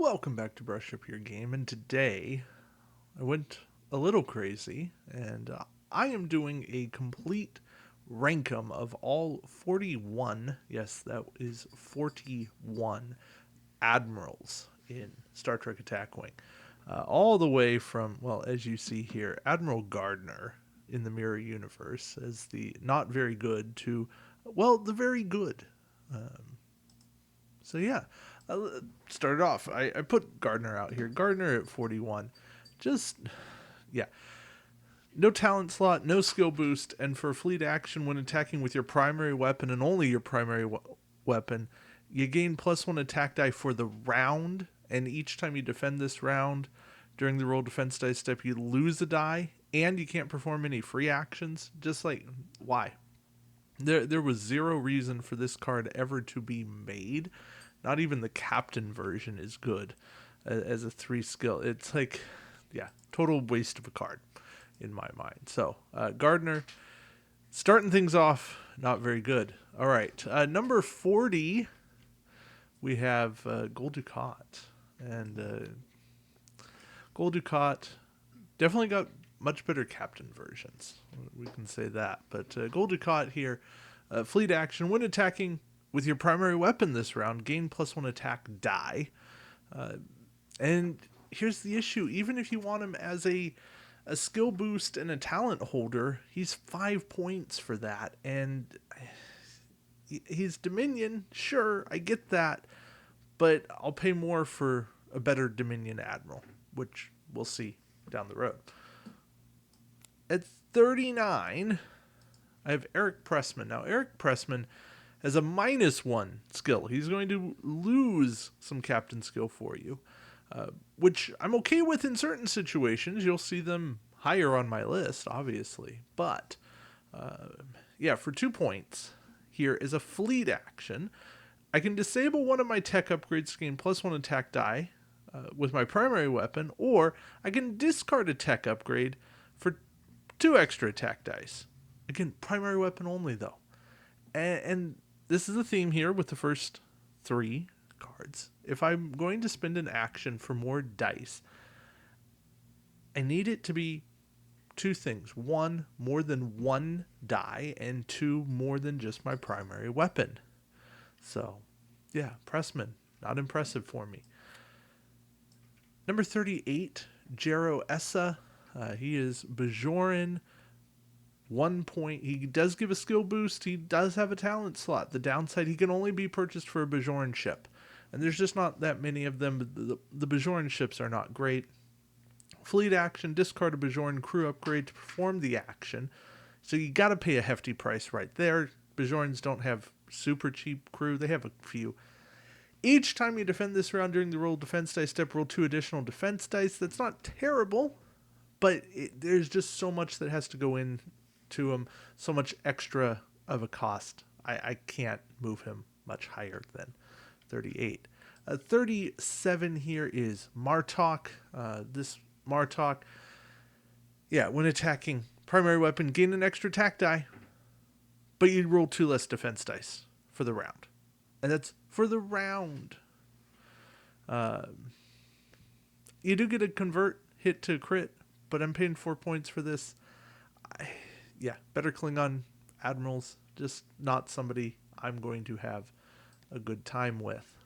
Welcome back to Brush Up Your Game, and today I went a little crazy, and I am doing a complete rankum of all 41, yes, that is 41 Admirals in Star Trek Attack Wing. All the way from, well, as you see here, Admiral Gardner in the Mirror Universe as the not very good to, well, the very good. So yeah, started off. I put Gardner out here. Gardner at 41. Just, yeah. No talent slot, no skill boost, and for fleet action when attacking with your primary weapon and only your primary weapon, you gain +1 attack die for the round, and each time you defend this round during the roll defense die step, you lose a die, and you can't perform any free actions. Just like, why? There was zero reason for this card ever to be made. Not even the captain version is good as a 3 skill. It's like, yeah, total waste of a card in my mind. So Gardner starting things off not very good. All right, number 40 we have Gold Ducat, and Gold Ducat definitely got much better captain versions. We can say that. But Gold Ducat here, fleet action. When attacking with your primary weapon this round, gain +1 attack die. And here's the issue. Even if you want him as a skill boost and a talent holder, he's 5 points for that. And he's Dominion, sure, I get that. But I'll pay more for a better Dominion Admiral, which we'll see down the road. At 39, I have Eric Pressman. Now, Eric Pressman has a -1 skill. He's going to lose some captain skill for you, which I'm okay with in certain situations. You'll see them higher on my list, obviously. But, yeah, for 2 points, here is a fleet action. I can disable one of my tech upgrades to gain +1 attack die with my primary weapon, or I can discard a tech upgrade for 2 extra attack dice. Again, primary weapon only, though. And this is a theme here with the first 3 cards. If I'm going to spend an action for more dice, I need it to be 2 things. 1, more than 1 die, and 2, more than just my primary weapon. So, yeah, Pressman, not impressive for me. Number 38, Jero Essa. He is Bajoran. 1 point. He does give a skill boost. He does have a talent slot. The downside, he can only be purchased for a Bajoran ship. And there's just not that many of them. The Bajoran ships are not great. Fleet action, discard a Bajoran crew upgrade to perform the action. So you got to pay a hefty price right there. Bajorans don't have super cheap crew. They have a few. Each time you defend this round during the roll defense dice step, roll 2 additional defense dice. That's not terrible, but there's just so much that has to go in to him, so much extra of a cost. I can't move him much higher than 38. 37 here is Martok. This Martok, yeah, when attacking primary weapon, gain an extra attack die, but you roll 2 less defense dice for the round. And that's for the round. You do get a convert hit to crit, but I'm paying 4 points for this. Yeah, better Klingon Admirals. Just not somebody I'm going to have a good time with.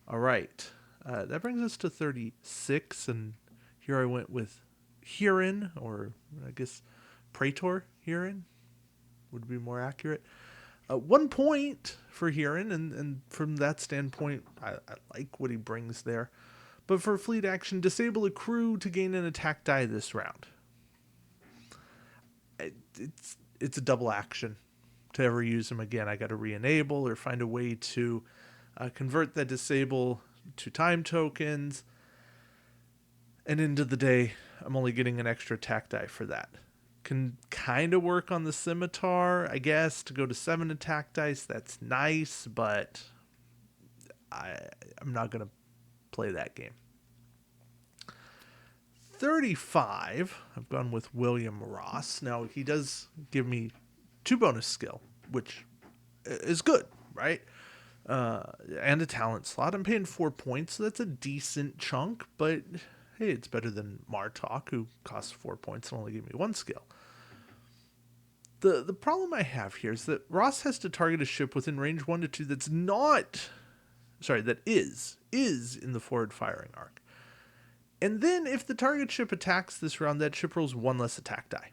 All right. That brings us to 36, and here I went with Huron, or I guess Praetor Huron would be more accurate. 1 point for Huron, and from that standpoint, I like what he brings there. But for fleet action, disable a crew to gain an attack die this round. It's a double action. To ever use him again, I got to re-enable or find a way to convert that disable to time tokens. And into the day, I'm only getting an extra attack die for that. Can kind of work on the scimitar, I guess, to go to 7 attack dice. That's nice, but I'm not going to play that game. 35, I've gone with William Ross. Now, he does give me 2 bonus skill, which is good, right? and a talent slot. I'm paying 4 points, so that's a decent chunk, but hey, it's better than Martok, who costs 4 points and only gave me 1 skill. The problem I have here is that Ross has to target a ship within range 1 to 2 that is in the forward firing arc. And then if the target ship attacks this round, that ship rolls 1 less attack die.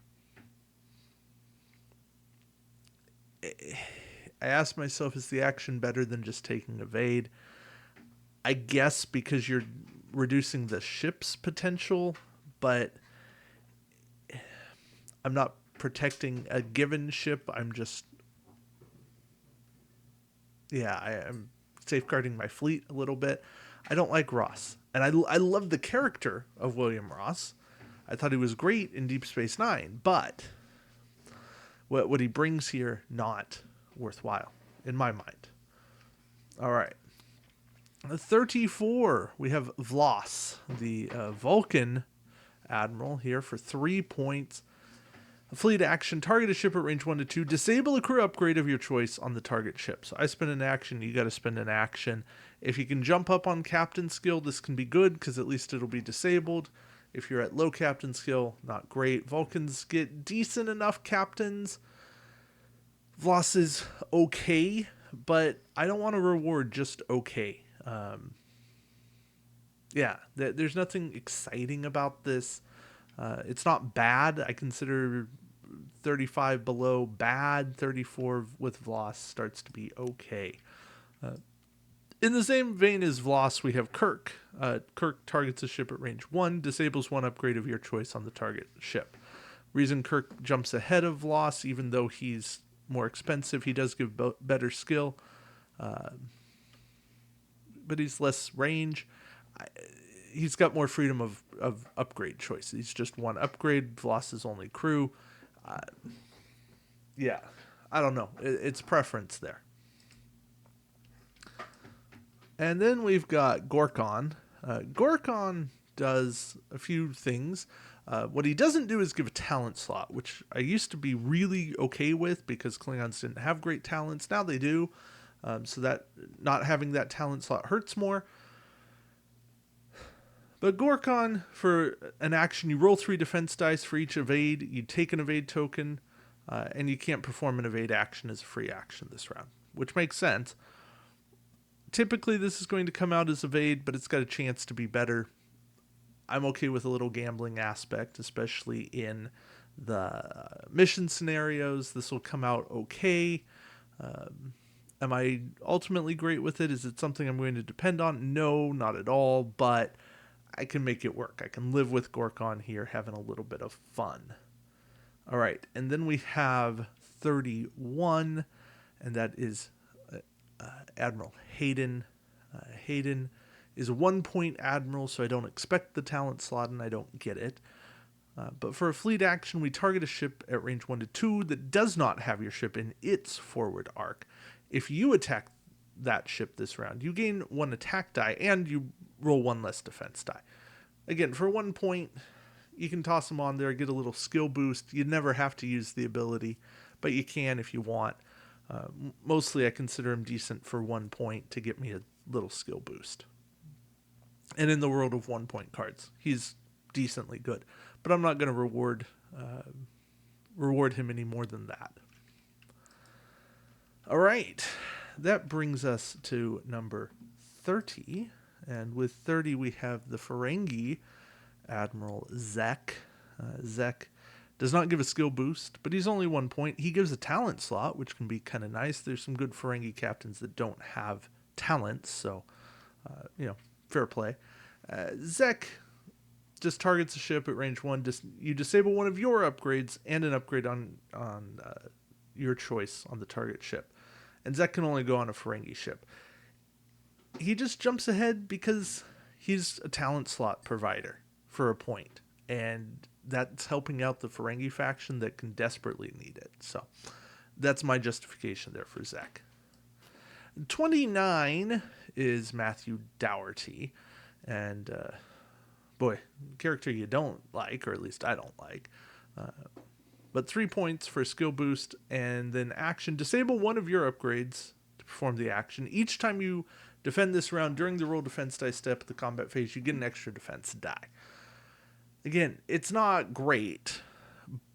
I asked myself, is the action better than just taking evade? I guess because you're reducing the ship's potential, but I'm not protecting a given ship. I'm safeguarding my fleet a little bit. I don't like Ross. And I love the character of William Ross. I thought he was great in Deep Space Nine, but what he brings here, not worthwhile, in my mind. All right. 34, we have Vlos, the Vulcan Admiral here for 3 points. A fleet action, target a ship at range 1 to 2, disable a crew upgrade of your choice on the target ship. So I spend an action, you got to spend an action. If you can jump up on captain skill, this can be good because at least it'll be disabled. If you're at low captain skill, not great. Vulcans get decent enough captains. Vlos is okay, but I don't want to reward just okay. There's nothing exciting about this. It's not bad. I consider 35 below bad. 34 with Vlos starts to be okay. In the same vein as Vlos, we have Kirk. Kirk targets a ship at range 1, disables 1 upgrade of your choice on the target ship. Reason Kirk jumps ahead of Vlos, even though he's more expensive, he does give better skill. But he's less range. He's got more freedom of upgrade choice. He's just 1 upgrade. Vlos is only crew. I don't know. It's preference there. And then we've got Gorkon. Gorkon does a few things. What he doesn't do is give a talent slot, which I used to be really okay with because Klingons didn't have great talents. Now they do. So that not having that talent slot hurts more. But Gorkon, for an action, you roll 3 defense dice for each evade. You take an evade token, and you can't perform an evade action as a free action this round, which makes sense. Typically, this is going to come out as evade, but it's got a chance to be better. I'm okay with a little gambling aspect, especially in the mission scenarios. This will come out okay. Am I ultimately great with it? Is it something I'm going to depend on? No, not at all, but I can make it work. I can live with Gorkon here, having a little bit of fun. All right, and then we have 31, and that is Admiral Hayden. Hayden is a 1-point admiral, so I don't expect the talent slot, and I don't get it. But for a fleet action, we target a ship at range 1 to 2 that does not have your ship in its forward arc. If you attack that ship this round, you gain 1 attack die, and you roll 1 less defense die. Again, for 1 point, you can toss them on there, get a little skill boost. You never have to use the ability, but you can if you want. Mostly I consider him decent for 1 point to get me a little skill boost. And in the world of 1-point cards, he's decently good. But I'm not going to reward him any more than that. All right. That brings us to number 30. And with 30, we have the Ferengi Admiral Zek. Zek does not give a skill boost, but he's only 1 point. He gives a talent slot, which can be kind of nice. There's some good Ferengi captains that don't have talents, so, fair play. Zek just targets a ship at range 1. You disable 1 of your upgrades and an upgrade on your choice on the target ship. And Zek can only go on a Ferengi ship. He just jumps ahead because he's a talent slot provider for a point. And that's helping out the Ferengi faction that can desperately need it. So that's my justification there for Zek. 29 is Matthew Dougherty. And, character you don't like, or at least I don't like. But 3 points for skill boost, and then action. Disable 1 of your upgrades to perform the action. Each time you defend this round during the roll defense die step of the combat phase, you get an extra defense die. Again, it's not great,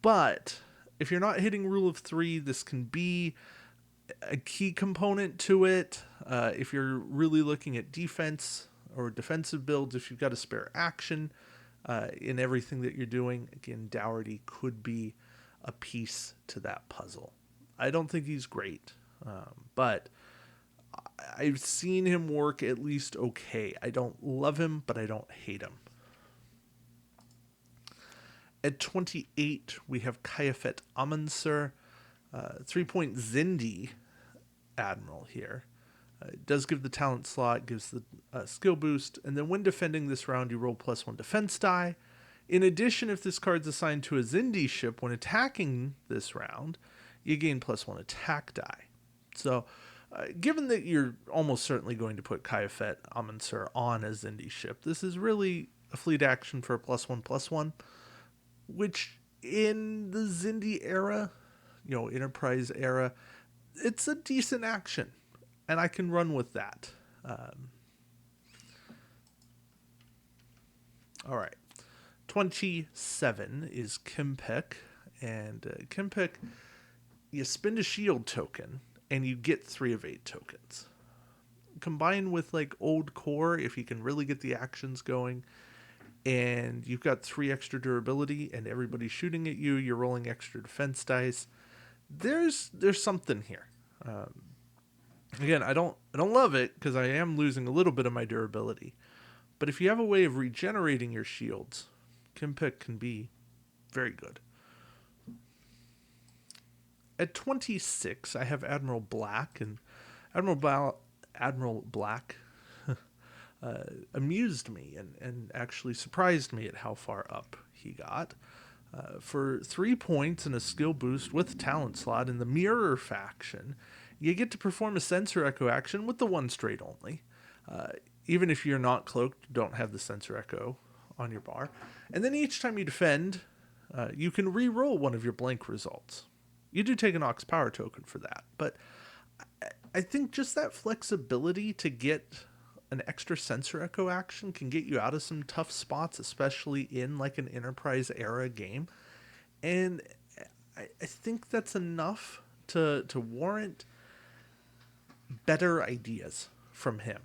but if you're not hitting rule of 3, this can be a key component to it. If you're really looking at defense or defensive builds, if you've got a spare action in everything that you're doing, again, Dougherty could be a piece to that puzzle. I don't think he's great, but I've seen him work at least okay. I don't love him, but I don't hate him. At 28, we have Kayafet Amunsur, 3-point Zindi Admiral here. It does give the talent slot, gives the skill boost, and then when defending this round, you roll +1 defense die. In addition, if this card's assigned to a Zindi ship when attacking this round, you gain +1 attack die. So, given that you're almost certainly going to put Kayafet Amunsur on a Zindi ship, this is really a fleet action for a +1/+1, which in the Zindi era, Enterprise era, it's a decent action, and I can run with that. All right. 27 is Kimpek, and Kimpek, you spend a shield token, and you get 3 of 8 tokens. Combined with old core, if you can really get the actions going, and you've got 3 extra durability, and everybody's shooting at you, you're rolling extra defense dice. There's something here. Again, I don't love it because I am losing a little bit of my durability, but if you have a way of regenerating your shields, Kimpek can be very good. At 26, I have Admiral Black, and Admiral Black amused me and actually surprised me at how far up he got. For 3 points and a skill boost with talent slot in the Mirror faction, you get to perform a Sensor Echo action with the 1 straight only. Even if you're not cloaked, you don't have the Sensor Echo on your bar. And then each time you defend, you can re-roll one of your blank results. You do take an Ox Power token for that, but I think just that flexibility to get an extra Sensor Echo action can get you out of some tough spots, especially in an Enterprise era game. And I think that's enough to warrant better ideas from him.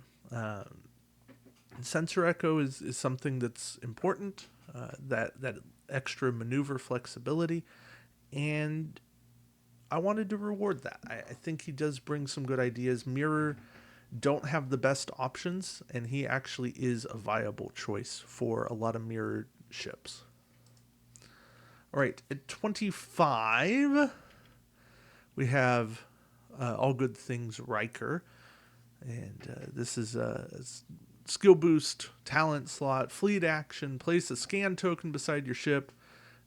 Sensor Echo is something that's important, that extra maneuver flexibility, and I wanted to reward that. I think he does bring some good ideas. Mirror don't have the best options, and he actually is a viable choice for a lot of Mirror ships. All right, at 25, we have All Good Things Riker, and this is a skill boost, talent slot, fleet action, place a scan token beside your ship,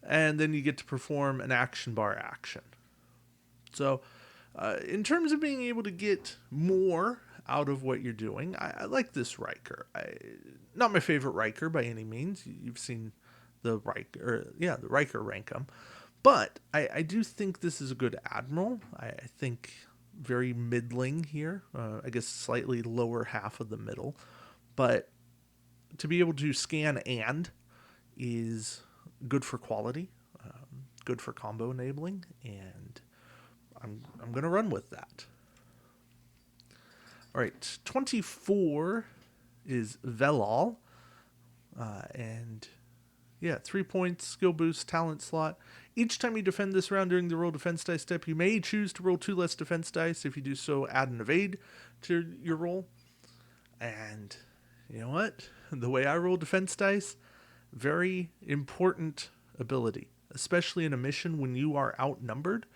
and then you get to perform an action bar action. So, in terms of being able to get more out of what you're doing, I like this Riker. Not my favorite Riker by any means. You've seen the Riker rank 'em. But I do think this is a good Admiral. I think very middling here. I guess slightly lower half of the middle. But to be able to scan and is good for quality, good for combo enabling, and I'm going to run with that. All right, 24 is Velal, and 3 points, skill boost, talent slot. Each time you defend this round during the roll defense dice step, you may choose to roll 2 less defense dice. If you do so, add an evade to your roll. And you know what? The way I roll defense dice, very important ability, especially in a mission when you are outnumbered.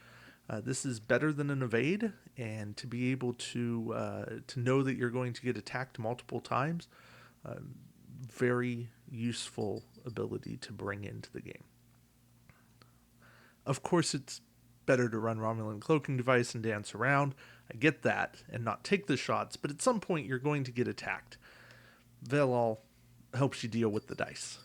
This is better than an evade, and to be able to know that you're going to get attacked multiple times, very useful ability to bring into the game. Of course, it's better to run Romulan cloaking device and dance around. I get that, and not take the shots, but at some point you're going to get attacked. Velal helps you deal with the dice.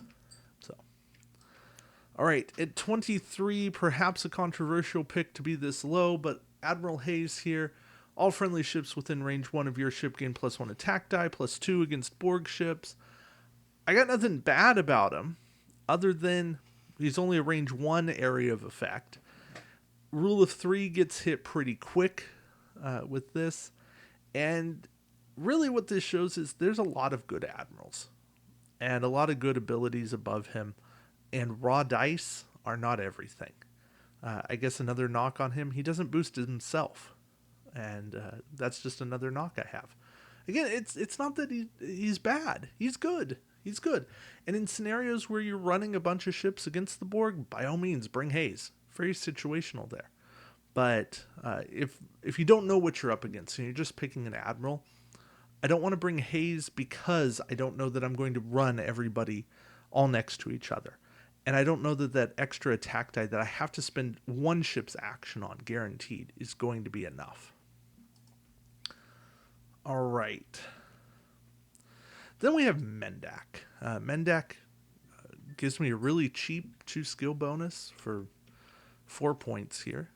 All right, at 23, perhaps a controversial pick to be this low, but Admiral Hayes here, All friendly ships within range 1 of your ship gain +1 attack die, +2 against Borg ships. I got nothing bad about him, other than he's only a range 1 area of effect. Rule of 3 gets hit pretty quick with this. And really what this shows is there's a lot of good admirals and a lot of good abilities above him. And raw dice are not everything. I guess another knock on him, he doesn't boost himself. And that's just another knock I have. Again, it's not that he's bad. He's good. He's good. And in scenarios where you're running a bunch of ships against the Borg, by all means, bring Hayes. Very situational there. But if you don't know what you're up against and you're just picking an admiral, I don't want to bring Hayes because I don't know that I'm going to run everybody all next to each other. And I don't know that that extra attack die that I have to spend one ship's action on, guaranteed, is going to be enough. All right. Then we have Mendak. Mendak gives me a really cheap 2 skill bonus for 4 points here.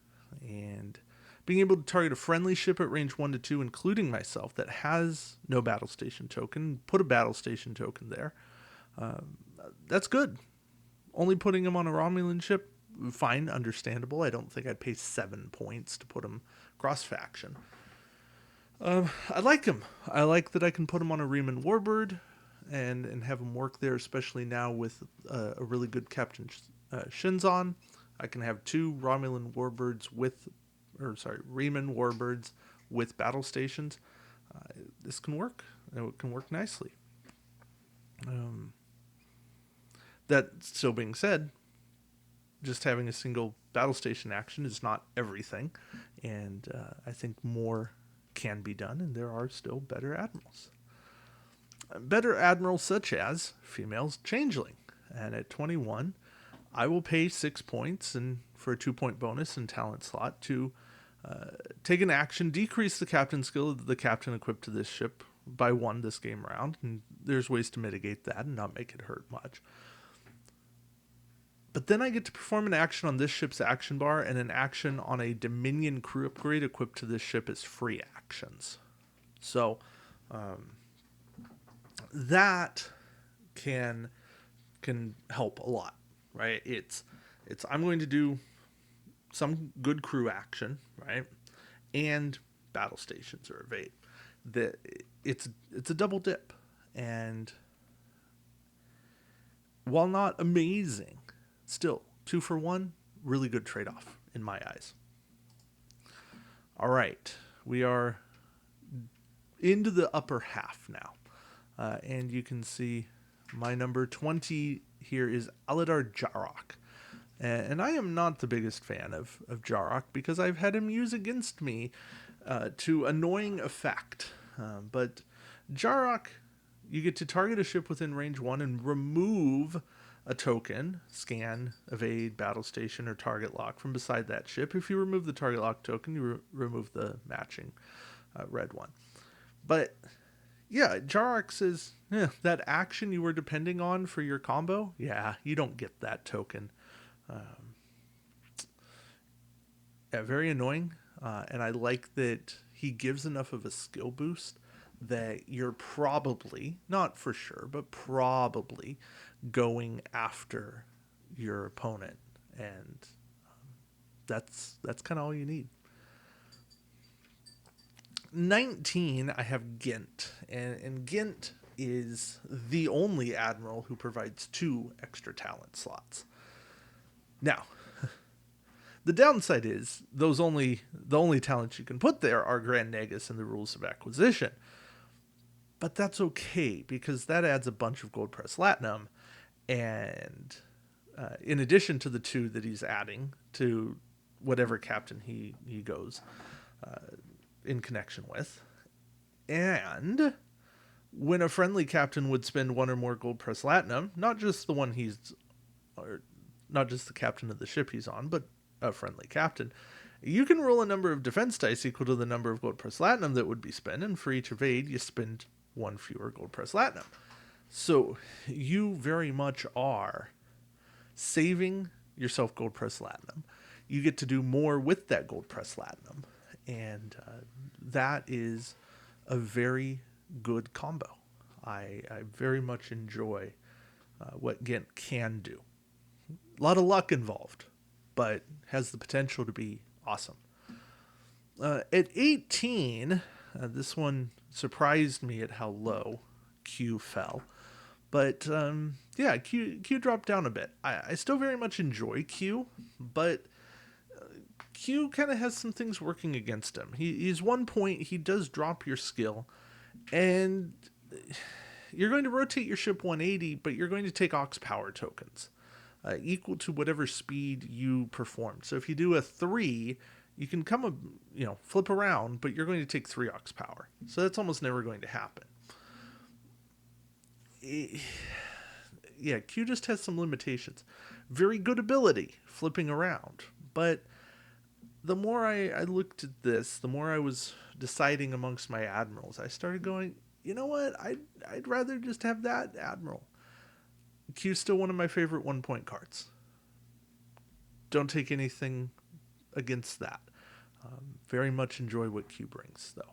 And being able to target a friendly ship at range 1 to 2, including myself, that has no battle station token, put a battle station token there. That's good. Only putting him on a Romulan ship, fine, understandable. I don't think I'd pay 7 points to put him cross-faction. I like him. I like that I can put him on a Riemann Warbird and have him work there, especially now with a really good Captain Shinzon. I can have 2 Romulan Warbirds Riemann Warbirds with battle stations. This can work. It can work nicely. That still being said, just having a single battle station action is not everything, and I think more can be done, and there are still better admirals. Better admirals such as females Changeling, and at 21, I will pay 6 points and for a 2-point bonus and talent slot to take an action, decrease the captain skill of the captain equipped to this ship by 1 this game round, and there's ways to mitigate that and not make it hurt much. But then I get to perform an action on this ship's action bar and an action on a Dominion crew upgrade equipped to this ship as free actions. So that can help a lot, right? It's I'm going to do some good crew action, right? And battle stations or evade. It's a double dip, and while not amazing, still 2 for 1, really good trade-off in my eyes. All right, we are into the upper half now, and you can see my number 20 here is Aladar Jarok. And I am not the biggest fan of Jarok because I've had him used against me to annoying effect. But Jarok, you get to target a ship within range 1 and remove a token, scan, evade, battle station, or target lock from beside that ship. If you remove the target lock token, you remove the matching red one. But yeah, Jarok says, that action you were depending on for your combo, you don't get that token. Very annoying, and I like that he gives enough of a skill boost that you're probably, not for sure, but probably going after your opponent, and that's kind of all you need. 19, I have Gint, and Gint is the only admiral who provides 2 extra talent slots. Now, the downside is the only talents you can put there are Grand Nagus and the Rules of Acquisition. But that's okay, because that adds a bunch of gold press latinum, and in addition to the 2 that he's adding to whatever captain he goes in connection with. And when a friendly captain would spend 1 or more gold press latinum, not just not just the captain of the ship he's on, but a friendly captain, you can roll a number of defense dice equal to the number of gold press latinum that would be spent, and for each evade, you spend 1 fewer gold press latinum. So you very much are saving yourself gold press latinum. You get to do more with that gold press latinum, And that is a very good combo. I very much enjoy what Ghent can do. A lot of luck involved, but has the potential to be awesome. At 18, this one surprised me at how low Q fell. But yeah, Q dropped down a bit. I still very much enjoy Q, but Q kind of has some things working against him. He's 1 point, he does drop your skill, and you're going to rotate your ship 180, but you're going to take Ox power tokens equal to whatever speed you performed. So if you do a 3, you can flip around, but you're going to take 3 Ox power. So that's almost never going to happen. Yeah, Q just has some limitations. Very good ability, flipping around. But the more I looked at this, the more I was deciding amongst my admirals, I started going, you know what? I'd rather just have that admiral. Q's still one of my favorite 1 point cards. Don't take anything against that. Very much enjoy what Q brings, though.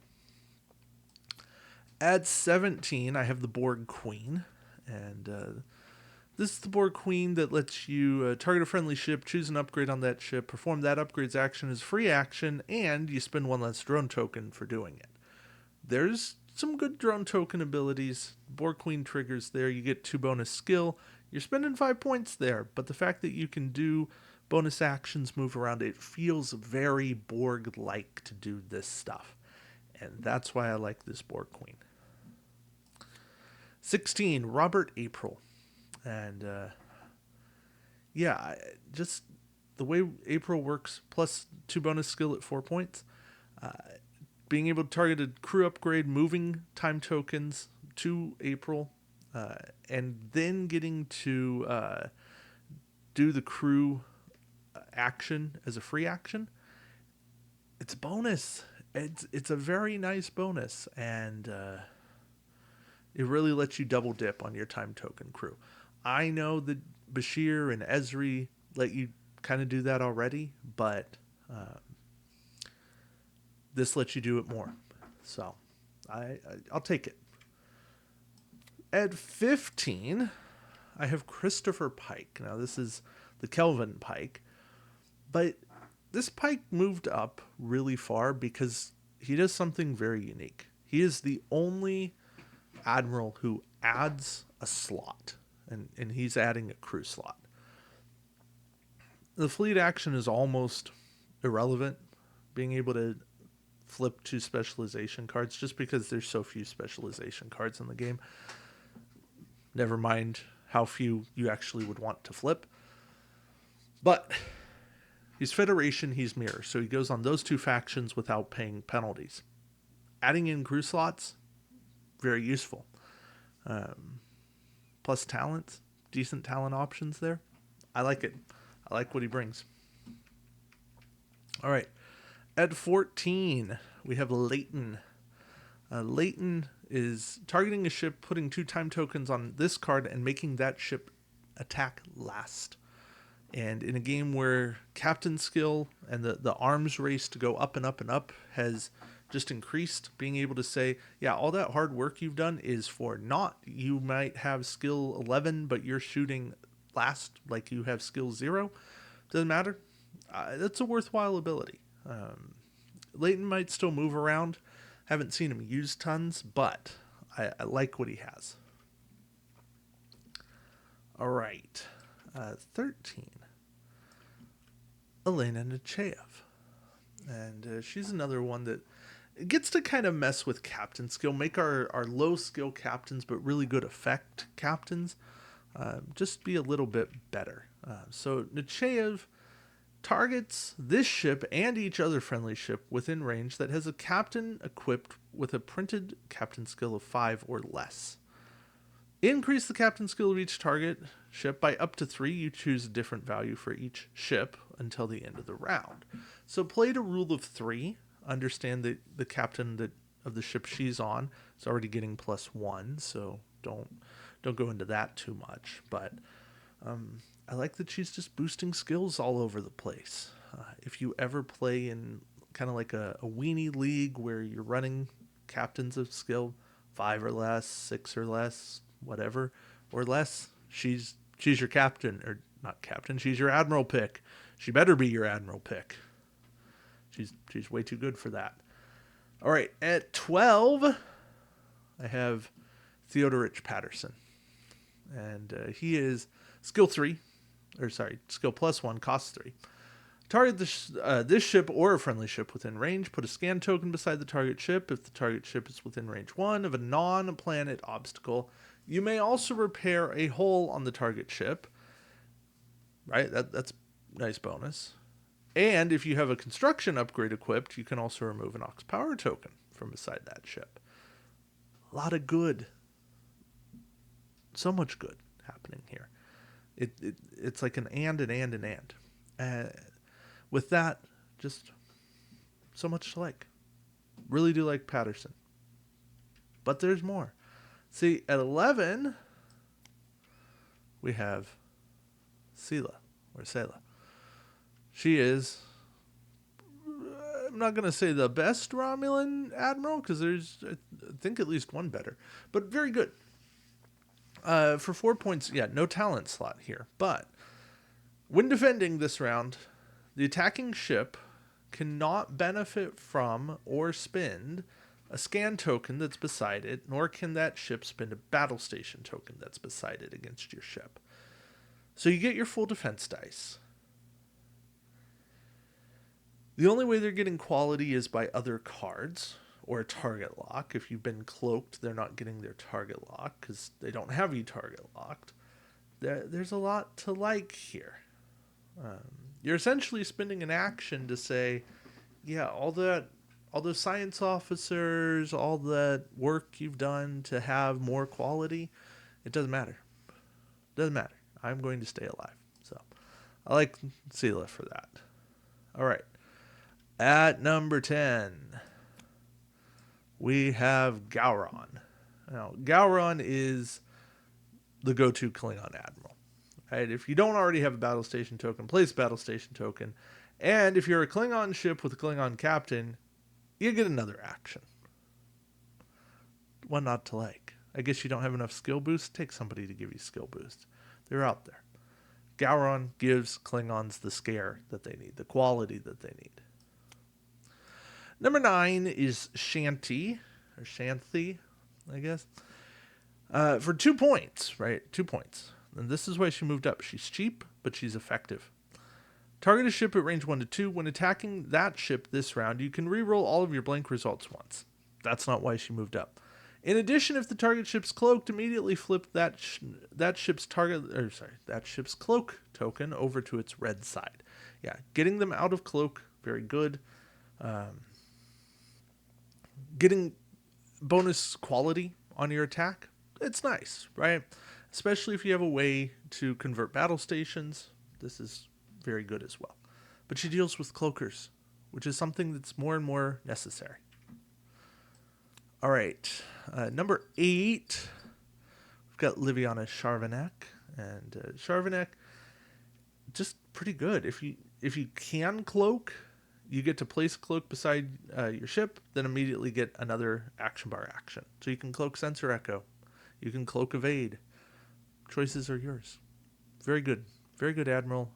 At 17, I have the Borg Queen, and this is the Borg Queen that lets you target a friendly ship, choose an upgrade on that ship, perform that upgrade's action as free action, and you spend 1 less drone token for doing it. There's some good drone token abilities. Borg Queen triggers there. You get 2 bonus skill. You're spending 5 points there, but the fact that you can do bonus actions, move around, it feels very Borg-like to do this stuff. And that's why I like this Borg Queen. 16, Robert April. And just the way April works, plus 2 bonus skill at 4 points. Being able to target a crew upgrade, moving time tokens to April, and then getting to do the crew action as a free action. It's a bonus. It's a very nice bonus, and it really lets you double dip on your time token crew. I know that Bashir and Ezri let you kind of do that already, but this lets you do it more. So I'll take it. At 15, I have Christopher Pike. Now, this is the Kelvin Pike, but this Pike moved up really far because he does something very unique. He is the only admiral who adds a slot, and he's adding a crew slot. The fleet action is almost irrelevant, being able to flip 2 specialization cards, just because there's so few specialization cards in the game. Never mind how few you actually would want to flip. But he's Federation, he's Mirror, so he goes on those 2 factions without paying penalties. Adding in crew slots, very useful. Plus talents, decent talent options there. I like it. I like what he brings. All right. At 14, we have Leighton. Leighton is targeting a ship, putting 2 time tokens on this card, and making that ship attack last. And in a game where captain skill and the arms race to go up and up and up has just increased, being able to say, yeah, all that hard work you've done is for naught. You might have skill 11, but you're shooting last like you have skill 0. Doesn't matter. That's a worthwhile ability. Leighton might still move around. Haven't seen him use tons, but I like what he has. All right. 13. Elena Nechayev. And she's another one that gets to kind of mess with captain skill, make our low skill captains, but really good effect captains, just be a little bit better. So Nechayev targets this ship and each other friendly ship within range that has a captain equipped with a printed captain skill of 5 or less. Increase the captain skill of each target ship by up to 3. You choose a different value for each ship until the end of the round. So play to rule of 3. Understand that the captain of the ship she's on is already getting +1, so don't go into that too much. But I like that she's just boosting skills all over the place. If you ever play in kind of like a weenie league where you're running captains of skill 5 or less, 6 or less, whatever, or less, she's your captain, or not captain, she's your admiral pick. She better be your admiral pick. She's way too good for that. All right, at 12, I have Theodorich Patterson, and he is skill 3, or sorry, skill +1, cost 3. Target this ship or a friendly ship within range. Put a scan token beside the target ship if the target ship is within range 1 of a non-planet obstacle. You may also repair a hole on the target ship. Right? That's a nice bonus. And if you have a construction upgrade equipped, you can also remove an Ox Power token from beside that ship. A lot of good. So much good happening here. It's like an and. With that, just so much to like. Really do like Patterson. But there's more. See, at 11, we have Selah. She is, I'm not going to say the best Romulan admiral, because there's, I think, at least one better. But very good. For 4 points, yeah, no talent slot here. But when defending this round, the attacking ship cannot benefit from or spend a scan token that's beside it, nor can that ship spend a battle station token that's beside it against your ship. So you get your full defense dice. The only way they're getting quality is by other cards or a target lock. If you've been cloaked, they're not getting their target lock because they don't have you target locked. There's a lot to like here. You're essentially spending an action to say, yeah, all those science officers, all that work you've done to have more quality, it doesn't matter. Doesn't matter. I'm going to stay alive. So I like Selah for that. All right. At number 10, we have Gowron. Now, Gowron is the go-to Klingon admiral. Right? If you don't already have a battle station token, place a battle station token. And if you're a Klingon ship with a Klingon captain, you get another action. What not to like? I guess you don't have enough skill boost. Take somebody to give you skill boost. They're out there. Gowron gives Klingons the scare that they need, the quality that they need. Number 9 is Shanti, or Shanthi, I guess. For 2 points, right? 2 points. And this is why she moved up. She's cheap, but she's effective. Target a ship at range 1 to 2. When attacking that ship this round, you can reroll all of your blank results once. That's not why she moved up. In addition, if the target ship's cloaked, immediately flip that ship's cloak token over to its red side. Yeah, getting them out of cloak, very good. Getting bonus quality on your attack, it's nice, right? Especially if you have a way to convert battle stations. This is very good as well. But she deals with cloakers, which is something that's more and more necessary. All right, number 8, we've got Liviana Charvanek, and Charvanek, just pretty good. If you can cloak, you get to place cloak beside your ship, then immediately get another action bar action. So you can cloak Sensor Echo, you can cloak Evade. Choices are yours. Very good admiral.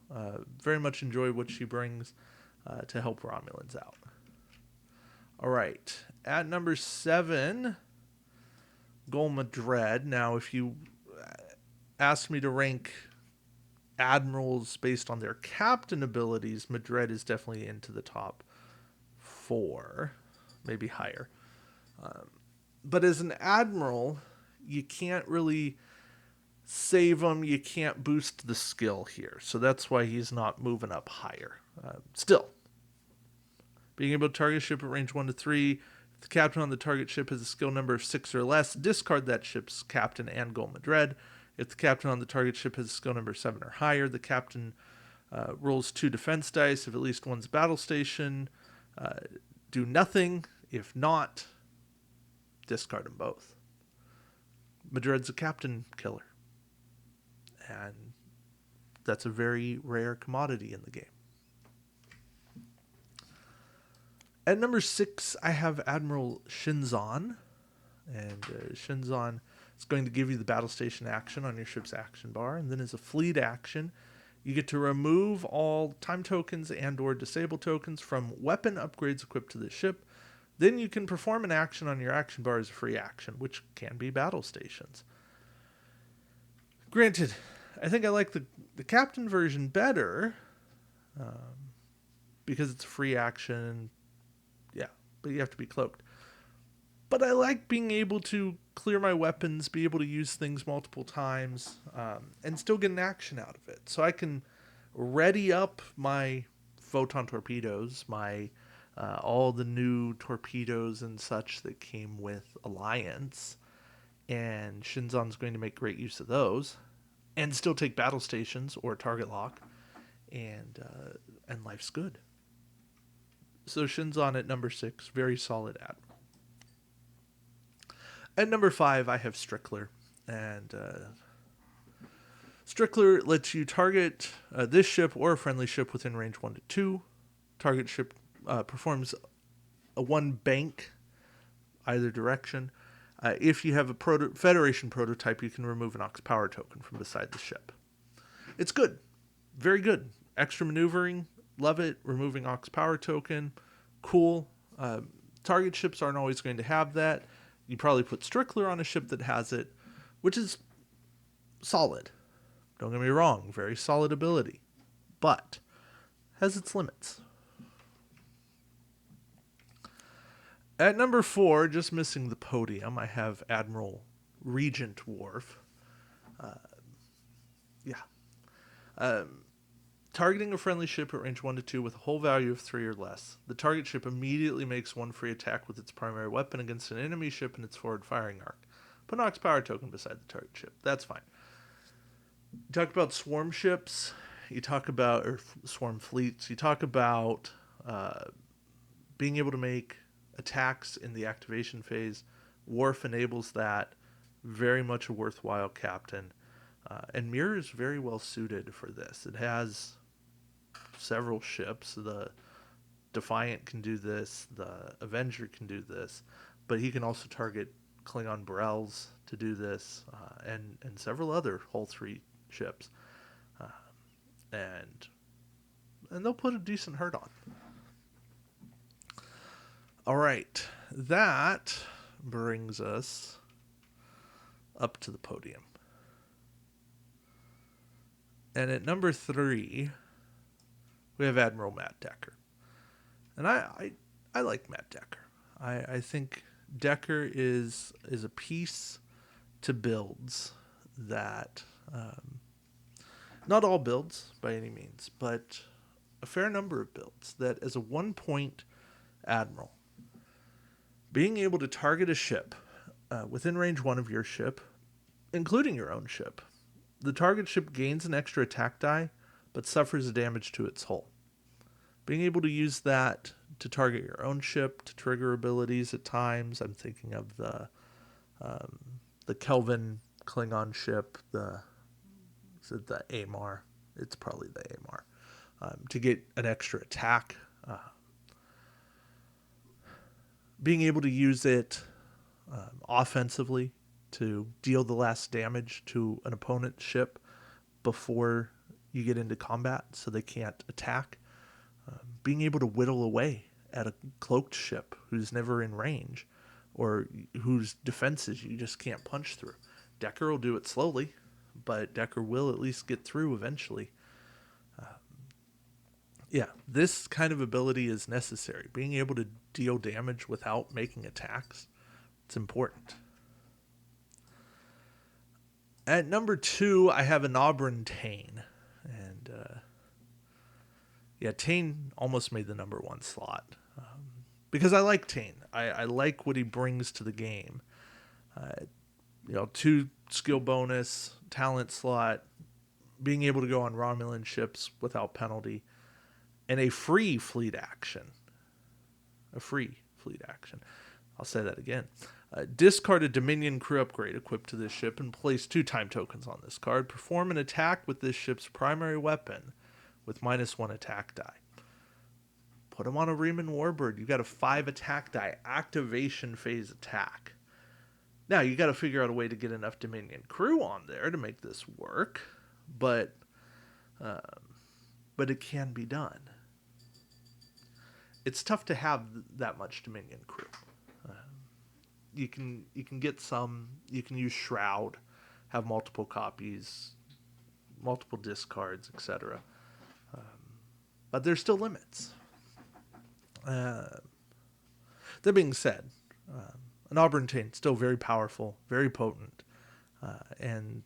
Very much enjoy what she brings to help Romulans out. All right, at number 7, Gul Madred. Now, if you ask me to rank admirals based on their captain abilities, Madred is definitely into the top 4, maybe higher. But as an admiral, you can't really save him. You can't boost the skill here. So that's why he's not moving up higher. Still, being able to target a ship at range 1 to 3. If the captain on the target ship has a skill number of 6 or less, discard that ship's captain and Gul Madred. If the captain on the target ship has a skill number 7 or higher, the captain rolls 2 defense dice. If at least one's battle station, do nothing. If not, discard them both. Madred's a captain killer. And that's a very rare commodity in the game. At number 6, I have Admiral Shinzon. And Shinzon is going to give you the battle station action on your ship's action bar. And then as a fleet action, you get to remove all time tokens and or disable tokens from weapon upgrades equipped to the ship. Then you can perform an action on your action bar as a free action, which can be battle stations. Granted, I think I like the captain version better because it's a free action. Yeah, but you have to be cloaked. But I like being able to clear my weapons, be able to use things multiple times, and still get an action out of it. So I can ready up my photon torpedoes, my all the new torpedoes and such that came with Alliance, and Shinzon's going to make great use of those, and still take battle stations or target lock, and life's good. So Shinzon at number 6, very solid admiral. At number 5, I have Strickler, and Strickler lets you target this ship or a friendly ship within range 1 to 2. Target ship performs a 1 bank either direction. If you have a Federation prototype, you can remove an Ox power token from beside the ship. It's good. Very good. Extra maneuvering. Love it. Removing Ox power token. Cool. Target ships aren't always going to have that. You probably put Strickler on a ship that has it, which is solid. Don't get me wrong, very solid ability, but has its limits. At number 4, just missing the podium, I have Admiral Regent Worf. Targeting a friendly ship at range 1 to 2 with a hull value of 3 or less. The target ship immediately makes 1 free attack with its primary weapon against an enemy ship in its forward firing arc. Put an Ox power token beside the target ship. That's fine. You talk about swarm ships. You talk about swarm fleets. You talk about being able to make attacks in the activation phase. Worf enables that. Very much a worthwhile captain. And Mirror is very well suited for this. It has several ships. The Defiant can do this. The Avenger can do this. But he can also target Klingon Brels to do this. And several other Hull 3 ships. And they'll put a decent hurt on. All right. That brings us up to the podium. And at number 3, we have Admiral Matt Decker. And I like Matt Decker. I think Decker is a piece to builds that, not all builds by any means, but a fair number of builds that as a 1-point Admiral, being able to target a ship within range 1 of your ship, including your own ship, the target ship gains an extra attack die, but suffers damage to its hull. Being able to use that to target your own ship, to trigger abilities at times. I'm thinking of the Kelvin Klingon ship, the Amar. It's probably the Amar. To get an extra attack. Being able to use it offensively to deal the last damage to an opponent's ship before you get into combat so they can't attack. Being able to whittle away at a cloaked ship who's never in range or whose defenses you just can't punch through. Decker will do it slowly, but Decker will at least get through eventually. This kind of ability is necessary. Being able to deal damage without making attacks, it's important. At number 2, I have an Auburn Tane. And, Tane almost made the number 1 slot. Because I like Tane. I like what he brings to the game. 2 skill bonus, talent slot, being able to go on Romulan ships without penalty, and a free fleet action. I'll say that again. Discard a Dominion crew upgrade equipped to this ship and place 2 time tokens on this card. Perform an attack with this ship's primary weapon with -1 attack die. put him on a Riemann Warbird. You got a 5 attack die, activation phase attack. Now, you got to figure out a way to get enough Dominion crew on there to make this work, but it can be done. It's tough to have that much Dominion crew. You can get some. You can use Shroud, have multiple copies, multiple discards, etc. But there's still limits. That being said, an Auburntane still very powerful, very potent, and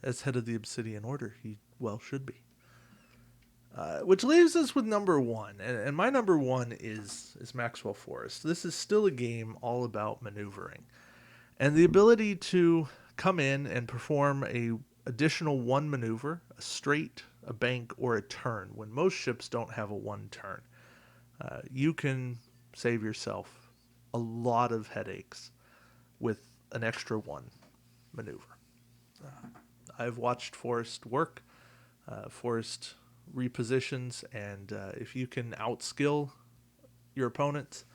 as head of the Obsidian Order, he well should be. Which leaves us with number 1, and my number 1 is Maxwell Forest. This is still a game all about maneuvering, and the ability to come in and perform a additional 1 maneuver, a straight, a bank, or a turn. When most ships don't have a 1 turn, you can save yourself a lot of headaches with an extra 1 maneuver. I've watched Forrest work. Forrest repositions, and if you can outskill your opponents,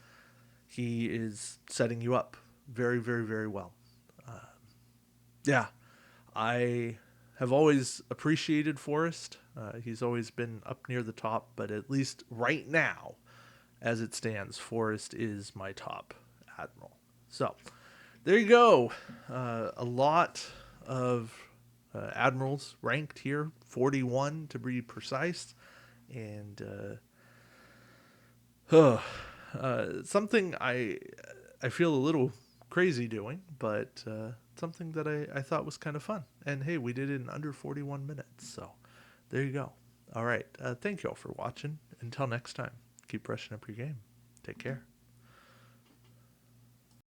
he is setting you up very, very, very well. I have always appreciated Forrest. He's always been up near the top, but at least right now, as it stands, Forrest is my top Admiral. So, there you go. A lot of Admirals ranked here, 41 to be precise, and something I feel a little crazy doing, but something that I thought was kind of fun. And hey, we did it in under 41 minutes, so there you go. All right, thank you all for watching. Until next time, keep brushing up your game. Take care.